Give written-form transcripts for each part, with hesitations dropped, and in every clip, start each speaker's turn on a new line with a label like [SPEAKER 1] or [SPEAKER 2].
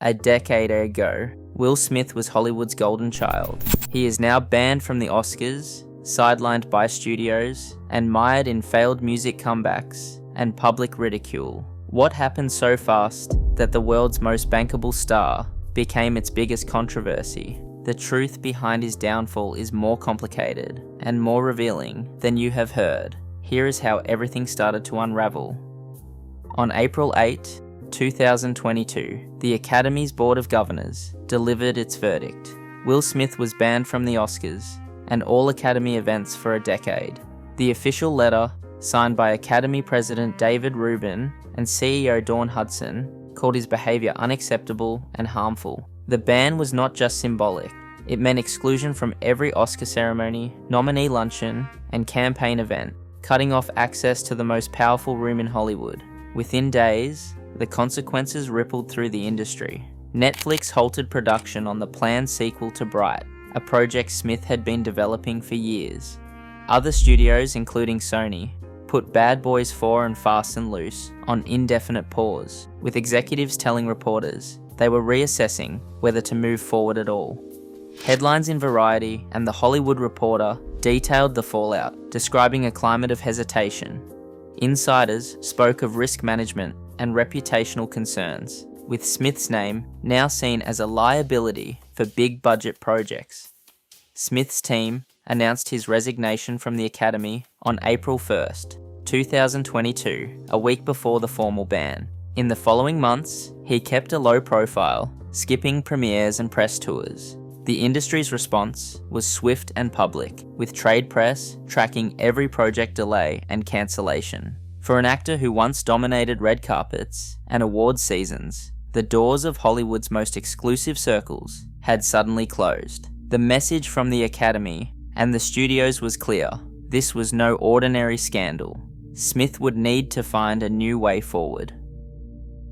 [SPEAKER 1] A decade ago, Will Smith was Hollywood's golden child. He is now banned from the Oscars, sidelined by studios, and mired in failed music comebacks and public ridicule. What happened so fast that the world's most bankable star became its biggest controversy? The truth behind his downfall is more complicated and more revealing than you have heard. Here is how everything started to unravel. On April 8, 2022, the Academy's Board of Governors delivered its verdict. Will Smith was banned from the Oscars and all Academy events for a decade. The official letter, signed by Academy President David Rubin and CEO Dawn Hudson, called his behaviour unacceptable and harmful. The ban was not just symbolic. It meant exclusion from every Oscar ceremony, nominee luncheon, and campaign event, cutting off access to the most powerful room in Hollywood. Within days, the consequences rippled through the industry. Netflix halted production on the planned sequel to Bright, a project Smith had been developing for years. Other studios, including Sony, put Bad Boys 4 and Fast and Loose on indefinite pause, with executives telling reporters they were reassessing whether to move forward at all. Headlines in Variety and The Hollywood Reporter detailed the fallout, describing a climate of hesitation. Insiders spoke of risk management and reputational concerns, with Smith's name now seen as a liability for big-budget projects. Smith's team announced his resignation from the Academy on April 1st, 2022, a week before the formal ban. In the following months, he kept a low profile, skipping premieres and press tours. The industry's response was swift and public, with trade press tracking every project delay and cancellation. For an actor who once dominated red carpets and awards seasons, the doors of Hollywood's most exclusive circles had suddenly closed. The message from the Academy and the studios was clear. This was no ordinary scandal. Smith would need to find a new way forward.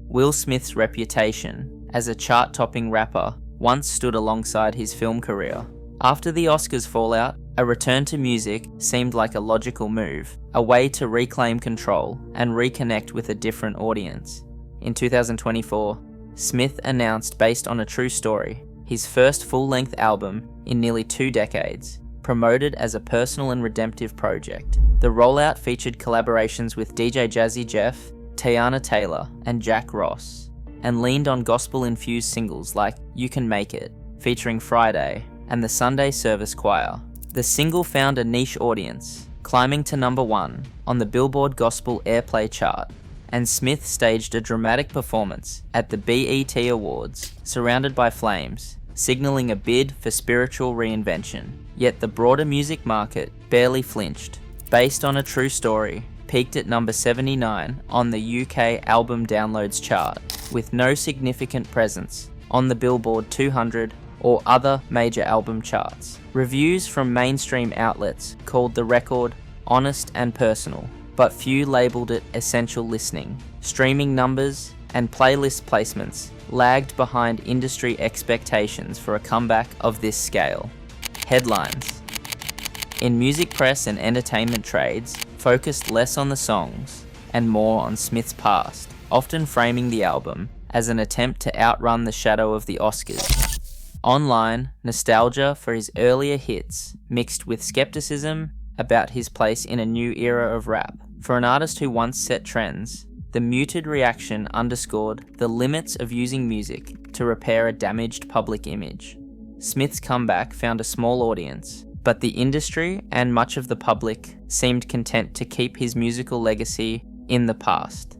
[SPEAKER 1] Will Smith's reputation as a chart-topping rapper once stood alongside his film career. After the Oscars fallout, a return to music seemed like a logical move, a way to reclaim control and reconnect with a different audience. In 2024, Smith announced, based on a true story, his first full-length album in nearly 2 decades, promoted as a personal and redemptive project. The rollout featured collaborations with DJ Jazzy Jeff, Tiana Taylor, and Jack Ross, and leaned on gospel-infused singles like You Can Make It, featuring Friday, and the Sunday Service Choir. The single found a niche audience, climbing to number 1 on the Billboard Gospel Airplay chart, and Smith staged a dramatic performance at the BET Awards, surrounded by flames, signaling a bid for spiritual reinvention. Yet the broader music market barely flinched. Based on a true story, peaked at number 79 on the UK album downloads chart, with no significant presence on the Billboard 200 or other major album charts. Reviews from mainstream outlets called the record honest and personal, but few labelled it essential listening. Streaming numbers and playlist placements lagged behind industry expectations for a comeback of this scale. Headlines. In music press and entertainment trades, focused less on the songs and more on Smith's past, often framing the album as an attempt to outrun the shadow of the Oscars. Online, nostalgia for his earlier hits mixed with skepticism about his place in a new era of rap. For an artist who once set trends, the muted reaction underscored the limits of using music to repair a damaged public image. Smith's comeback found a small audience, but the industry and much of the public seemed content to keep his musical legacy in the past.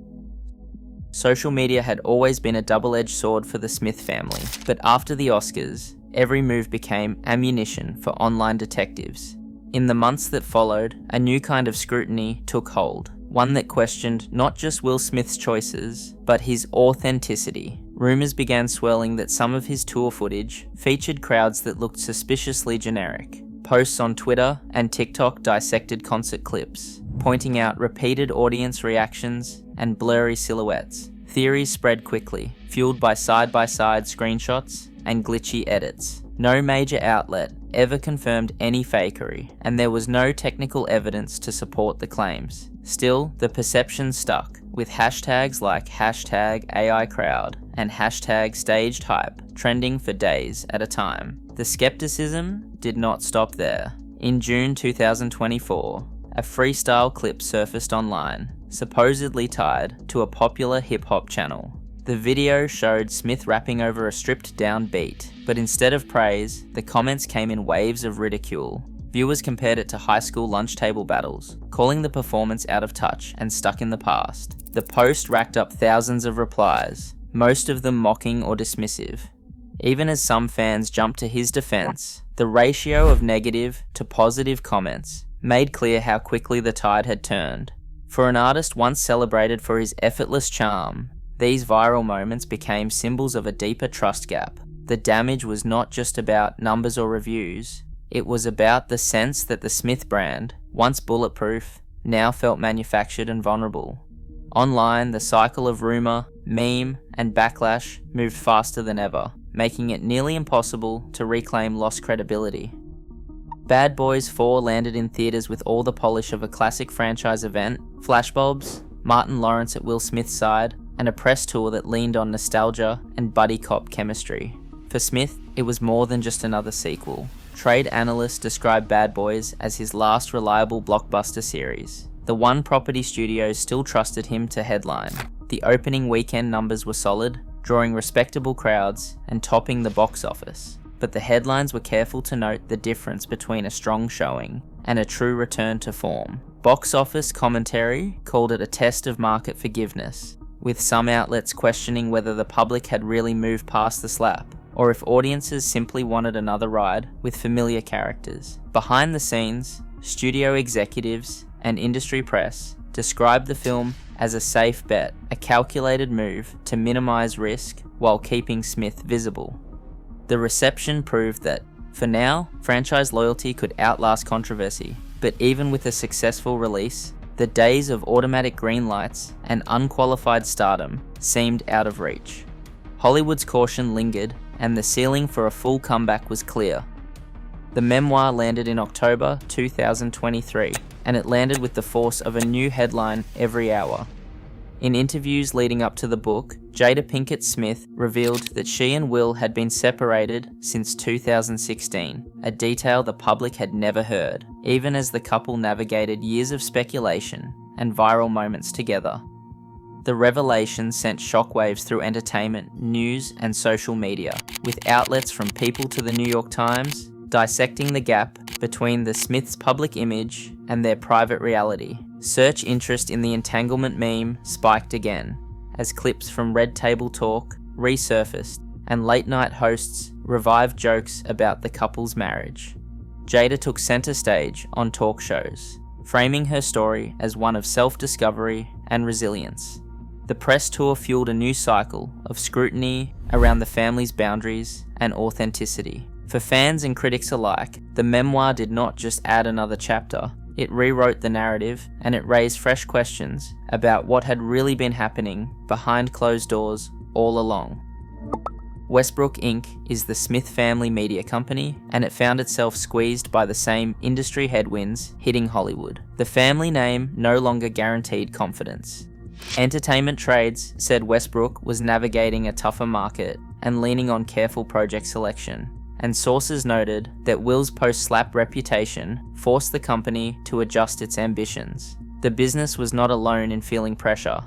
[SPEAKER 1] Social media had always been a double-edged sword for the Smith family, but after the Oscars, every move became ammunition for online detectives. In the months that followed, a new kind of scrutiny took hold, one that questioned not just Will Smith's choices, but his authenticity. Rumours began swirling that some of his tour footage featured crowds that looked suspiciously generic. Posts on Twitter and TikTok dissected concert clips, pointing out repeated audience reactions and blurry silhouettes. Theories spread quickly, fueled by side-by-side screenshots and glitchy edits. No major outlet ever confirmed any fakery, and there was no technical evidence to support the claims. Still, the perception stuck, with hashtags like #AICrowd and hashtag staged hype trending for days at a time. The skepticism did not stop there. In June 2024, a freestyle clip surfaced online, supposedly tied to a popular hip-hop channel. The video showed Smith rapping over a stripped-down beat, but instead of praise, the comments came in waves of ridicule. Viewers compared it to high school lunch table battles, calling the performance out of touch and stuck in the past. The post racked up thousands of replies, most of them mocking or dismissive. Even as some fans jumped to his defense, the ratio of negative to positive comments made clear how quickly the tide had turned. For an artist once celebrated for his effortless charm, these viral moments became symbols of a deeper trust gap. The damage was not just about numbers or reviews, it was about the sense that the Smith brand, once bulletproof, now felt manufactured and vulnerable. Online, the cycle of rumor, meme, and backlash moved faster than ever, making it nearly impossible to reclaim lost credibility. Bad Boys 4 landed in theaters with all the polish of a classic franchise event, flashbulbs, Martin Lawrence at Will Smith's side, and a press tour that leaned on nostalgia and buddy cop chemistry. For Smith, it was more than just another sequel. Trade analysts described Bad Boys as his last reliable blockbuster series. The one property studios still trusted him to headline. The opening weekend numbers were solid, drawing respectable crowds and topping the box office. But the headlines were careful to note the difference between a strong showing and a true return to form. Box office commentary called it a test of market forgiveness, with some outlets questioning whether the public had really moved past the slap, or if audiences simply wanted another ride with familiar characters. Behind the scenes, studio executives and industry press described the film as a safe bet, a calculated move to minimize risk while keeping Smith visible. The reception proved that, for now, franchise loyalty could outlast controversy, but even with a successful release, the days of automatic green lights and unqualified stardom seemed out of reach. Hollywood's caution lingered, and the ceiling for a full comeback was clear. The memoir landed in October 2023, and it landed with the force of a new headline every hour. In interviews leading up to the book, Jada Pinkett Smith revealed that she and Will had been separated since 2016, a detail the public had never heard, even as the couple navigated years of speculation and viral moments together. The revelation sent shockwaves through entertainment, news, and social media, with outlets from People to the New York Times dissecting the gap between the Smiths' public image and their private reality. Search interest in the entanglement meme spiked again, as clips from Red Table Talk resurfaced and late-night hosts revived jokes about the couple's marriage. Jada took center stage on talk shows, framing her story as one of self-discovery and resilience. The press tour fueled a new cycle of scrutiny around the family's boundaries and authenticity. For fans and critics alike, the memoir did not just add another chapter, it rewrote the narrative, and it raised fresh questions about what had really been happening behind closed doors all along. Westbrook Inc. is the Smith family media company, and it found itself squeezed by the same industry headwinds hitting Hollywood. The family name no longer guaranteed confidence. Entertainment Trades said Westbrook was navigating a tougher market and leaning on careful project selection, and sources noted that Will's post-slap reputation forced the company to adjust its ambitions. The business was not alone in feeling pressure.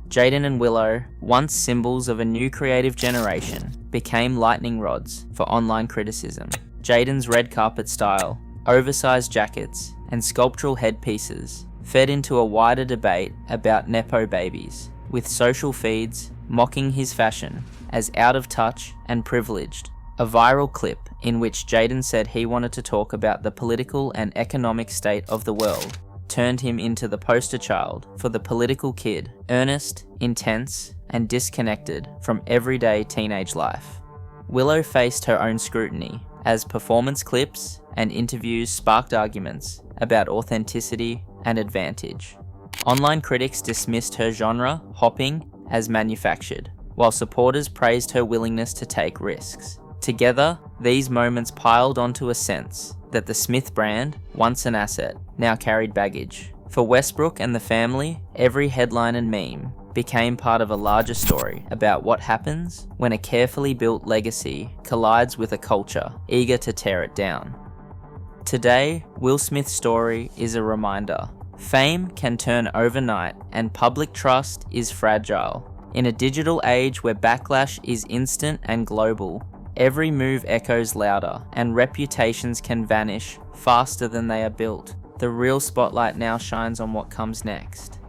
[SPEAKER 1] Jaden and Willow, once symbols of a new creative generation, became lightning rods for online criticism. Jaden's red carpet style, oversized jackets, and sculptural headpieces fed into a wider debate about nepo babies, with social feeds mocking his fashion as out of touch and privileged. A viral clip in which Jaden said he wanted to talk about the political and economic state of the world turned him into the poster child for the political kid, earnest, intense, and disconnected from everyday teenage life. Willow faced her own scrutiny as performance clips and interviews sparked arguments about authenticity and advantage. Online critics dismissed her genre hopping as manufactured, while supporters praised her willingness to take risks. Together, these moments piled onto a sense that the Smith brand, once an asset, now carried baggage. For Westbrook and the family, every headline and meme became part of a larger story about what happens when a carefully built legacy collides with a culture eager to tear it down. Today, Will Smith's story is a reminder. Fame can turn overnight, and public trust is fragile. In a digital age where backlash is instant and global, every move echoes louder, and reputations can vanish faster than they are built. The real spotlight now shines on what comes next.